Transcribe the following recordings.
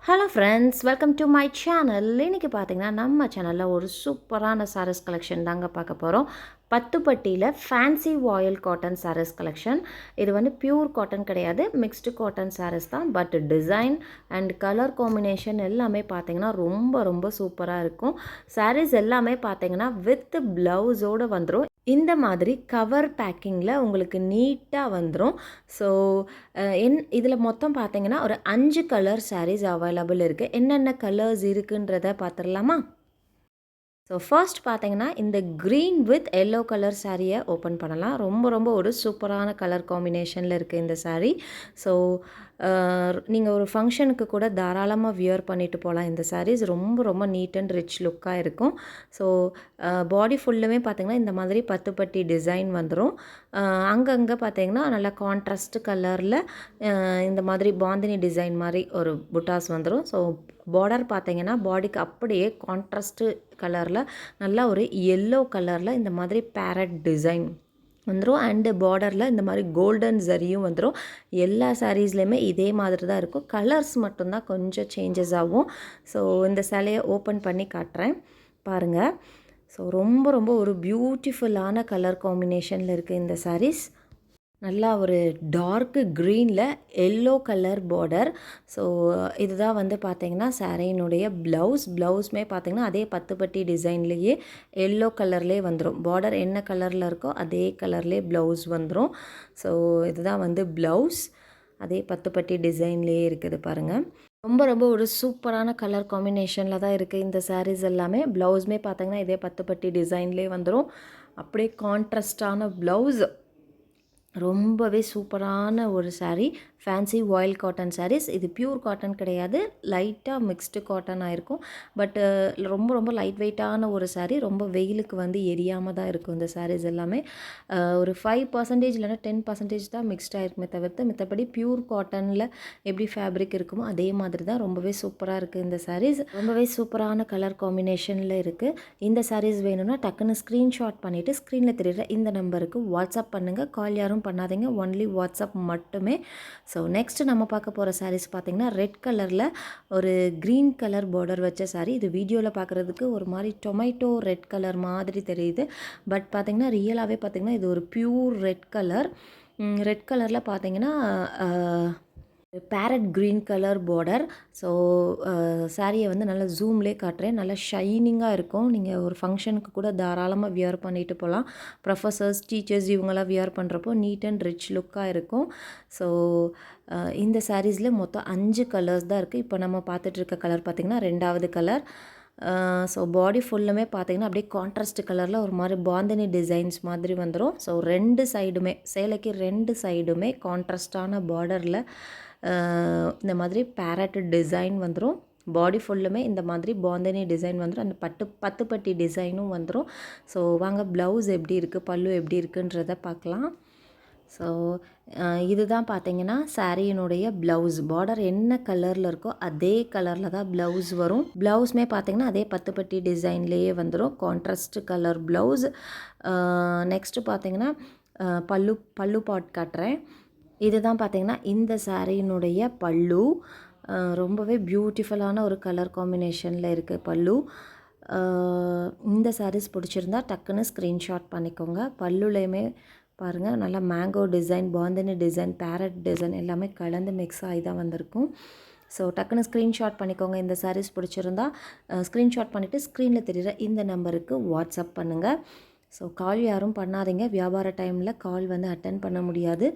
Hello friends, welcome to my channel. இன்றைக்கி பார்த்தீங்கன்னா நம்ம சேனலில் ஒரு சூப்பரான சாரீஸ் கலெக்ஷன் தாங்க பார்க்க போகிறோம். பட்டுப்பட்டியில் ஃபேன்சி வாயில் காட்டன் சாரீஸ் கலெக்ஷன். இது வந்து பியூர் காட்டன் கிடையாது, மிக்ஸ்டு காட்டன் சாரீஸ் தான். But design and colour combination எல்லாமே பார்த்தீங்கன்னா ரொம்ப ரொம்ப சூப்பராக இருக்கும். சாரீஸ் எல்லாமே பார்த்தீங்கன்னா வித் ப்ளவுஸோடு வந்துடும். இந்த மாதிரி கவர் பேக்கிங்கில் உங்களுக்கு நீட்டாக வந்துடும். ஸோ இதில் மொத்தம் பார்த்தீங்கன்னா ஒரு 5 கலர் சாரீஸ் அவைலபிள் இருக்குது. என்னென்ன கலர்ஸ் இருக்குன்றதை பார்த்துடலாமா? ஸோ ஃபர்ஸ்ட் பார்த்தீங்கன்னா இந்த க்ரீன் வித் எல்லோ கலர் சாரியை ஓப்பன் பண்ணலாம். ரொம்ப ரொம்ப ஒரு சூப்பரான கலர் காம்பினேஷனில் இருக்குது இந்த சாரீ. ஸோ நீங்கள் ஒரு ஃபங்க்ஷனுக்கு கூட தாராளமாக வியர் பண்ணிட்டு போகலாம். இந்த சாரீஸ் ரொம்ப ரொம்ப நீட் அண்ட் ரிச் லுக்காக இருக்கும். ஸோ பாடி ஃபுல்லுமே பார்த்திங்கன்னா இந்த மாதிரி பட்டுப்பட்டி டிசைன் வந்துடும். அங்கங்கே பார்த்திங்கன்னா நல்லா கான்ட்ராஸ்ட் கலரில் இந்த மாதிரி பாந்தினி டிசைன் மாதிரி ஒரு புட்டாஸ் வந்துடும். ஸோ பார்டர் பார்த்திங்கன்னா பாடிக்கு அப்படியே கான்ட்ராஸ்ட்டு கலரில் நல்லா ஒரு எல்லோ கலரில் இந்த மாதிரி பேரட் டிசைன் வந்துடும். அண்டு பார்டரில் இந்த மாதிரி கோல்டன் ஜரியும் வந்துடும். எல்லா சாரீஸ்லேயுமே இதே மாதிரி தான் இருக்கும். கலர்ஸ் மட்டும்தான் கொஞ்சம் சேஞ்சஸ் ஆகும். ஸோ இந்த சேலையை ஓப்பன் பண்ணி காட்டுறேன் பாருங்கள். ஸோ ரொம்ப ரொம்ப ஒரு பியூட்டிஃபுல்லான கலர் காம்பினேஷனில் இருக்குது இந்த சாரீஸ். நல்லா ஒரு டார்க்கு க்ரீனில் எல்லோ கலர் பார்டர். ஸோ இதுதான் வந்து பார்த்திங்கன்னா சாரீனுடைய ப்ளவுஸ்மே பார்த்திங்கன்னா அதே பட்டுப்பட்டி டிசைன்லேயே எல்லோ கலர்லேயே வந்துடும். பார்டர் என்ன கலரில் இருக்கோ அதே கலர்லேயே ப்ளவுஸ் வந்துடும். ஸோ இதுதான் வந்து ப்ளவுஸ், அதே பட்டுப்பட்டி டிசைன்லேயே இருக்குது பாருங்கள். ரொம்ப ரொம்ப ஒரு சூப்பரான கலர் காம்பினேஷனில் தான் இருக்குது இந்த சாரீஸ் எல்லாமே. ப்ளவுஸ்மே பார்த்திங்கன்னா இதே பட்டுப்பட்டி டிசைன்லேயே வந்துடும். அப்படியே கான்ட்ராஸ்டான ப்ளவுஸ். ரொம்பவே சூப்பரான ஒரு சாரீ, ஃபேன்சி வாயில் காட்டன் சாரீஸ். இது பியூர் காட்டன் கிடையாது, லைட்டாக மிக்ஸ்டு காட்டனாக இருக்கும். பட்டு ரொம்ப ரொம்ப லைட் வெயிட்டான ஒரு சாரீ. ரொம்ப வெயிலுக்கு வந்து எரியாமல் தான் இருக்கும் இந்த சாரீஸ் எல்லாமே. ஒரு 5% இல்லைனா 10% தான் மிக்ஸ்டாக இருக்குமே தவிர்த்து மற்றபடி பியூர் காட்டனில் எப்படி ஃபேப்ரிக் இருக்குமோ அதே மாதிரி தான். ரொம்பவே சூப்பராக இருக்குது இந்த சாரீஸ். ரொம்பவே சூப்பரான கலர் காம்பினேஷனில் இருக்குது. இந்த சாரீஸ் வேணும்னா டக்குன்னு ஸ்க்ரீன்ஷாட் பண்ணிவிட்டு ஸ்க்ரீனில் தெரியுற இந்த நம்பருக்கு வாட்ஸ்அப் பண்ணுங்கள். கால் யாரும் பண்ணாதீங்க, ஒன்லி வாட்ஸ்அப் மட்டுமே. ஸோ நெக்ஸ்ட் நம்ம பார்க்க போகிற சாரீஸ் பார்த்திங்கன்னா ரெட் கலரில் ஒரு க்ரீன் கலர் பார்டர் வச்ச சாரீ. இது வீடியோவில் பார்க்குறதுக்கு ஒரு மாதிரி டொமேட்டோ ரெட் கலர் மாதிரி தெரியுது. பட் பார்த்திங்கன்னா ரியலாகவே பார்த்திங்கன்னா இது ஒரு பியூர் ரெட் கலர். ரெட் கலரில் பார்த்திங்கன்னா farad green colour border. So சாரியை வந்து நல்லா ஜூம்லேயே காட்டுறேன். நல்லா ஷைனிங்காக இருக்கும். நீங்கள் ஒரு ஃபங்க்ஷனுக்கு கூட தாராளமாக வியர் பண்ணிட்டு போகலாம். ப்ரொஃபஸர்ஸ், டீச்சர்ஸ் இவங்கெல்லாம் வியர் பண்ணுறப்போ நீட் அண்ட் ரிச் லுக்காக இருக்கும். ஸோ இந்த சாரீஸில் மொத்தம் 5 கலர்ஸ் தான் இருக்குது. இப்போ நம்ம பார்த்துட்ருக்க கலர் பார்த்திங்கன்னா 2வது கலர். ஸோ பாடி ஃபுல்லுமே பார்த்திங்கன்னா அப்படியே கான்ட்ராஸ்ட் கலரில் ஒரு மாதிரி பாந்தினி டிசைன்ஸ் மாதிரி வந்துடும். ஸோ 2 சைடுமே சேலைக்கு 2 சைடுமே கான்ட்ராஸ்டான பார்டரில் இந்த மாதிரி பேரட் டிசைன் வந்துடும். பாடி ஃபுல்லுமே இந்த மாதிரி பாந்தினி டிசைன் வந்துடும். அந்த பட்டுப்பட்டி டிசைனும் வந்துடும். ஸோ வாங்க ப்ளவுஸ் எப்படி இருக்குது, பல்லு எப்படி இருக்குன்றதை பார்க்கலாம். ஸோ இதுதான் பார்த்திங்கன்னா சாரியினுடைய ப்ளவுஸ். பார்டர் என்ன கலரில் இருக்கோ அதே கலரில் தான் ப்ளவுஸ் வரும். ப்ளவுஸ்மே பார்த்திங்கன்னா அதே பட்டுப்பட்டி டிசைன்லேயே வந்துடும். Contrast colour blouse. நெக்ஸ்ட்டு பார்த்திங்கன்னா பல்லு பாட் காட்டுறேன். இதுதான் பார்த்திங்கன்னா இந்த சாரியினுடைய பல்லு. ரொம்பவே பியூட்டிஃபுல்லான ஒரு கலர் காம்பினேஷனில் இருக்குது பல்லு. இந்த சாரீஸ் பிடிச்சிருந்தா டக்குன்னு ஸ்க்ரீன்ஷாட் பண்ணிக்கோங்க. பல்லுலேயுமே பாருங்கள் நல்லா mango design, bandhani design, parrot design எல்லாமே கலந்து மிக்ஸ் ஆகி தான் வந்திருக்கும். ஸோ டக்குன்னு ஸ்க்ரீன்ஷாட் பண்ணிக்கோங்க. இந்த சாரீஸ் பிடிச்சிருந்தா ஸ்க்ரீன்ஷாட் பண்ணிவிட்டு ஸ்க்ரீனில் தெரிகிற இந்த நம்பருக்கு வாட்ஸ்அப் பண்ணுங்கள். ஸோ கால் யாரும் பண்ணாதீங்க. வியாபார டைமில் கால் வந்து அட்டன் பண்ண முடியாது.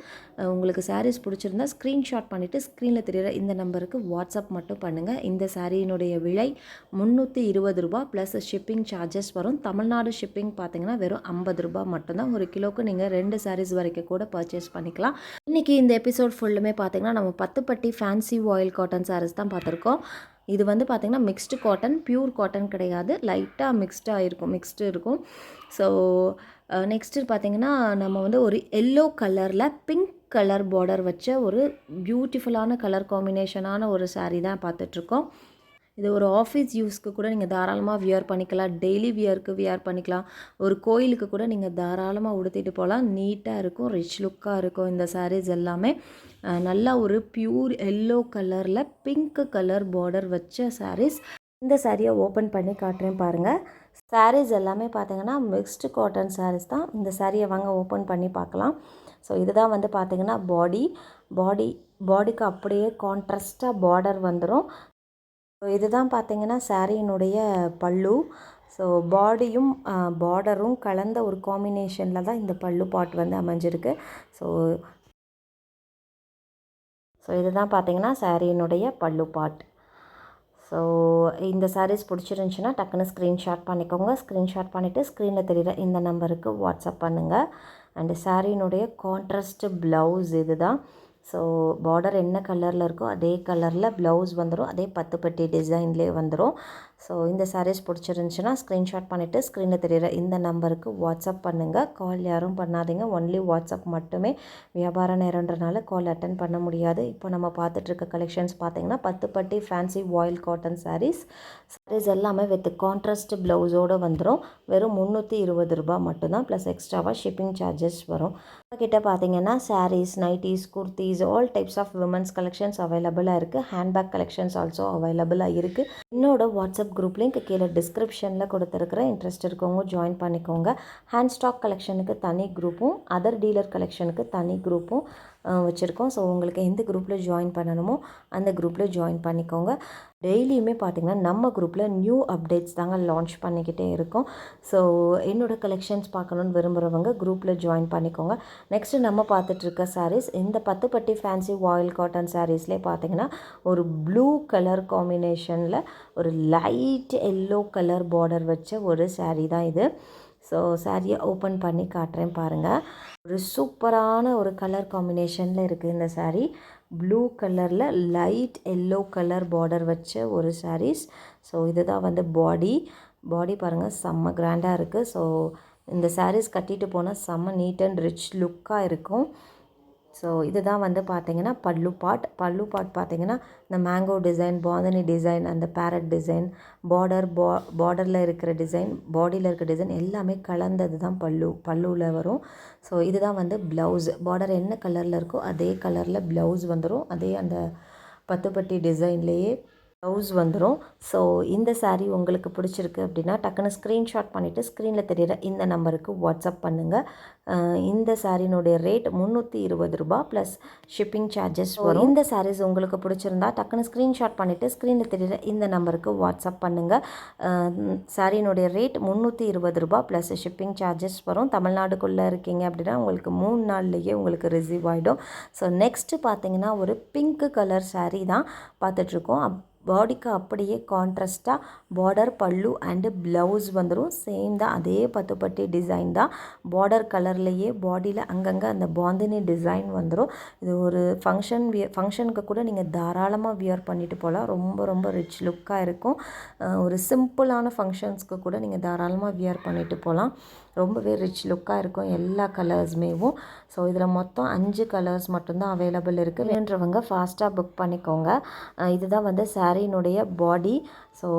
உங்களுக்கு சாரீஸ் பிடிச்சிருந்தா ஸ்க்ரீன்ஷாட் பண்ணிவிட்டு ஸ்க்ரீனில் தெரிகிற இந்த நம்பருக்கு வாட்ஸ்அப் மட்டும் பண்ணுங்கள். இந்த சாரியினுடைய விலை 320 ரூபா ப்ளஸ் ஷிப்பிங் சார்ஜஸ் வரும். தமிழ்நாடு ஷிப்பிங் பார்த்திங்கன்னா வெறும் 50 ரூபா மட்டும்தான். ஒரு கிலோவுக்கு நீங்கள் 2 சாரீஸ் வரைக்கும் கூட பர்ச்சேஸ் பண்ணிக்கலாம். இன்றைக்கி இந்த எபிசோட் ஃபுல்லுமே பார்த்திங்கன்னா நம்ம பட்டுப்பட்டி ஃபேன்சி வாயில் காட்டன் சாரீஸ் தான் பார்த்துருக்கோம். இது வந்து பார்த்திங்கன்னா மிக்ஸ்டு காட்டன், பியூர் காட்டன் கிடையாது, லைட்டாக மிக்ஸ்டு இருக்கும். ஸோ நெக்ஸ்ட்டு பார்த்திங்கன்னா நம்ம வந்து ஒரு எல்லோ கலரில் பிங்க் கலர் பார்டர் வச்ச ஒரு பியூட்டிஃபுல்லான கலர் காம்பினேஷனான ஒரு சாரீ தான் பார்த்துட்ருக்கோம். இது ஒரு ஆஃபீஸ் யூஸ்க்கு கூட நீங்கள் தாராளமாக வியர் பண்ணிக்கலாம். டெய்லி வியருக்கு வியர் பண்ணிக்கலாம். ஒரு கோயிலுக்கு கூட நீங்கள் தாராளமாக உடுத்திட்டு போகலாம். நீட்டாக இருக்கும், ரிச் லுக்காக இருக்கும். இந்த சாரீஸ் எல்லாமே நல்லா ஒரு பியூர் எல்லோ கலரில் பிங்க் கலர் பார்டர் வச்ச சாரீஸ். இந்த சாரியை ஓப்பன் பண்ணி காட்டுறேன் பாருங்கள். சாரீஸ் எல்லாமே பார்த்தீங்கன்னா மிக்ஸ்டு காட்டன் சாரீஸ் தான். இந்த சாரியை வாங்க ஓப்பன் பண்ணி பார்க்கலாம். ஸோ இதுதான் வந்து பார்த்தீங்கன்னா பாடிக்கு அப்படியே கான்ட்ராஸ்ட்டாக பார்டர் வந்துடும். ஸோ இதுதான் பார்த்தீங்கன்னா சாரியினுடைய பல்லு. ஸோ பாடியும் பார்டரும் கலந்த ஒரு காம்பினேஷனில் தான் இந்த பல்லு பாட் வந்து அமைஞ்சிருக்கு. ஸோ இதுதான் பார்த்தீங்கன்னா சாரியினுடைய பல்லு பாட். ஸோ இந்த சாரீஸ் பிடிச்சிருந்துச்சின்னா டக்குன்னு ஸ்க்ரீன்ஷாட் பண்ணிக்கோங்க. ஸ்க்ரீன்ஷாட் பண்ணிவிட்டு ஸ்க்ரீனில் தெரியுற இந்த நம்பருக்கு வாட்ஸ்அப் பண்ணுங்கள். அண்டு சாரியினுடைய கான்ட்ராஸ்ட் ப்ளவுஸ் இது தான். ஸோ பார்டர் என்ன கலரில் இருக்கோ அதே கலரில் ப்ளவுஸ் வந்துடும். அதே பட்டுப்பட்டி டிசைன்லேயே வந்துடும். ஸோ இந்த சாரீஸ் பிடிச்சிருந்துச்சின்னா ஸ்க்ரீன்ஷாட் பண்ணிவிட்டு ஸ்க்ரீனில் தெரியுற இந்த நம்பருக்கு வாட்ஸ்அப் பண்ணுங்கள். கால் யாரும் பண்ணாதீங்க, ஒன்லி வாட்ஸ்அப் மட்டுமே. வியாபார நேரன்றனால கால் அட்டன் பண்ண முடியாது. இப்போ நம்ம பார்த்துட்ருக்க கலெக்ஷன்ஸ் பார்த்திங்கன்னா பட்டுப்பட்டி ஃபேன்சி வாயில் காட்டன் சாரீஸ் எல்லாமே வித் கான்ட்ராஸ்ட் ப்ளவுஸோடு வந்துடும். வெறும் 320 ரூபா மட்டும்தான், ப்ளஸ் எக்ஸ்ட்ராவாக ஷிப்பிங் சார்ஜஸ் வரும். கிட்ட பார்த்தீங்கன்னா saris, nighties, kurtis, all types of womens collections அவைலபிளாக இருக்குது. ஹேண்ட்பேக் கலெக்ஷன்ஸ் ஆல்சோ அவைலபிளாக இருக்குது. என்னோட வாட்ஸ்அப் குரூப் லிங்க் கீழே டிஸ்கிரிப்ஷனில் கொடுத்துருக்குறேன். இன்ட்ரெஸ்ட் இருக்கவங்க ஜாயின் பண்ணிக்கோங்க. ஹேண்ட் ஸ்டாக் கலெக்ஷனுக்கு தனி குரூப்பும் அதர் டீலர் கலெக்ஷனுக்கு தனி குரூப்பும் வச்சுருக்கோம். ஸோ உங்களுக்கு எந்த குரூப்பில் ஜாயின் பண்ணணுமோ அந்த குரூப்பில் ஜாயின் பண்ணிக்கோங்க. டெய்லியுமே பார்த்திங்கன்னா நம்ம குரூப்பில் நியூ அப்டேட்ஸ் தாங்க லான்ச் பண்ணிக்கிட்டே இருக்கோம். ஸோ என்னோடய கலெக்ஷன்ஸ் பார்க்கணுன்னு விரும்புகிறவங்க குரூப்பில் ஜாயின் பண்ணிக்கோங்க. நெக்ஸ்ட்டு நம்ம பார்த்துட்ருக்க சாரீஸ் இந்த பட்டுப்பட்டி ஃபேன்சி வாயில் காட்டன் சாரீஸ்லேயே பார்த்திங்கன்னா ஒரு ப்ளூ கலர் காம்பினேஷனில் ஒரு லைட் எல்லோ கலர் பார்டர் வச்ச ஒரு சாரீ தான் இது. ஸோ சாரியை ஓப்பன் பண்ணி காட்டுறேன் பாருங்கள். ஒரு சூப்பரான ஒரு கலர் காம்பினேஷனில் இருக்குது இந்த சாரீ. ப்ளூ கலரில் லைட் எல்லோ கலர் பார்டர் வச்ச ஒரு சாரீஸ். ஸோ இதுதான் வந்து பாடி பாருங்கள், செம்ம கிராண்டாக இருக்குது. ஸோ இந்த சாரீஸ் கட்டிட்டு போனால் செம்ம நீட் அண்ட் ரிச் லுக்காக இருக்கும். ஸோ இதுதான் வந்து பார்த்திங்கன்னா பல்லு பாட் பார்த்திங்கன்னா இந்த மேங்கோ டிசைன், பாந்தனி டிசைன், அந்த பேரட் டிசைன், பார்டரில் இருக்கிற டிசைன், பாடியில் இருக்கிற டிசைன் எல்லாமே கலந்தது தான் பல்லுவில் வரும். ஸோ இதுதான் வந்து ப்ளவுஸ். பார்டர் என்ன கலரில் இருக்கோ அதே கலரில் ப்ளவுஸ் வந்துடும். அதே அந்த பட்டுப்பட்டி டிசைன்லேயே ப்ளவுஸ் வந்துடும். ஸோ இந்த சாரீ உங்களுக்கு பிடிச்சிருக்கு அப்படின்னா டக்குன்னு ஸ்க்ரீன்ஷாட் பண்ணிவிட்டு ஸ்க்ரீனில் தெரியுற இந்த நம்பருக்கு வாட்ஸ்அப் பண்ணுங்கள். இந்த சாரீனுடைய ரேட் 320 ரூபா ப்ளஸ் ஷிப்பிங் சார்ஜஸ் வரும். இந்த சாரீஸ் உங்களுக்கு பிடிச்சிருந்தா டக்குன்னு ஸ்க்ரீன்ஷாட் பண்ணிவிட்டு ஸ்க்ரீனில் தெரியுற இந்த நம்பருக்கு வாட்ஸ்அப் பண்ணுங்கள். சாரீனுடைய ரேட் 320 ரூபா ப்ளஸ் ஷிப்பிங் சார்ஜஸ் வரும். தமிழ்நாடுக்குள்ளே இருக்கீங்க அப்படின்னா உங்களுக்கு 3 நாள்லேயே உங்களுக்கு ரிசீவ் ஆகிடும். ஸோ நெக்ஸ்ட்டு பார்த்தீங்கன்னா ஒரு பிங்க் கலர் சாரீ தான் பார்த்துட்ருக்கோம். பாடிக்கு அப்படியே கான்ட்ராஸ்ட்டாக பார்டர், பல்லு அண்டு ப்ளவுஸ் வந்துடும். சேம் தான், அதே பட்டுப்பட்டி டிசைன் தான். பார்டர் கலர்லேயே பாடியில் அங்கங்கே அந்த பாந்தினி டிசைன் வந்துடும். இது ஒரு ஃபங்க்ஷனுக்கு கூட நீங்கள் தாராளமாக வியர் பண்ணிட்டு போகலாம். ரொம்ப ரொம்ப ரிச் லுக்காக இருக்கும். ஒரு சிம்பிளான ஃபங்க்ஷன்ஸ்க்கு கூட நீங்கள் தாராளமாக வியர் பண்ணிட்டு போகலாம். ரொம்பவே ரிச் லுக்காக இருக்கும் எல்லா கலர்ஸுமேவும். ஸோ இதில் மொத்தம் 5 கலர்ஸ் மட்டும்தான் அவைலபிள் இருக்குது. வேணுன்றவங்க ஃபாஸ்ட்டாக புக் பண்ணிக்கோங்க. இதுதான் வந்து சாரீனுடைய பாடி. ஸோ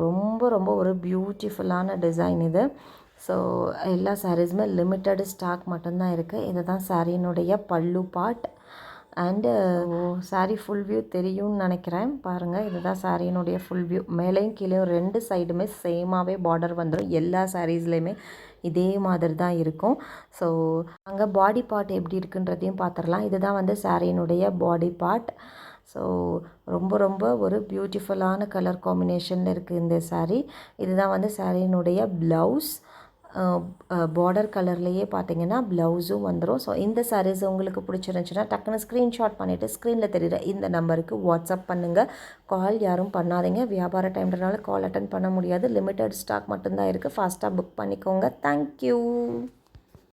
ரொம்ப ரொம்ப ஒரு பியூட்டிஃபுல்லான டிசைன் இது. ஸோ எல்லா சாரீஸுமே லிமிட்டடு ஸ்டாக் மட்டும்தான் இருக்குது. இது தான் சாரீனுடைய பல்லு part. And sari full view தெரியும்னு நினைக்கிறேன். பாருங்கள், இதுதான் சாரீனுடைய ஃபுல் வியூ. மேலேயும் கீழேயும் 2 சைடுமே சேமாகவே பார்டர் வந்துடும். எல்லா சாரீஸ்லேயுமே இதே மாதிரி தான் இருக்கும். ஸோ அங்கே பாடி பார்ட் எப்படி இருக்குன்றதையும் பார்த்துடலாம். இதுதான் வந்து சாரீனுடைய பாடி பார்ட். ஸோ ரொம்ப ரொம்ப ஒரு பியூட்டிஃபுல்லான கலர் காம்பினேஷனில் இருக்குது இந்த சாரீ. இதுதான் வந்து சாரீனுடைய ப்ளவுஸ். பார்டர் கலர்லேயே பார்த்தீங்கன்னா ப்ளவுஸும் வந்துடும். ஸோ இந்த சாரீஸ் உங்களுக்கு பிடிச்சிருந்துச்சுன்னா டக்குன்னு ஸ்க்ரீன்ஷாட் பண்ணிவிட்டு ஸ்க்ரீனில் தெரியுற இந்த நம்பருக்கு வாட்ஸ்அப் பண்ணுங்கள். கால் யாரும் பண்ணாதீங்க, வியாபார டைம்ன்றனால கால் அட்டன் பண்ண முடியாது. லிமிட்டட் ஸ்டாக் மட்டும்தான் இருக்குது. ஃபாஸ்ட்டாக புக் பண்ணிக்கோங்க. தேங்க்யூ.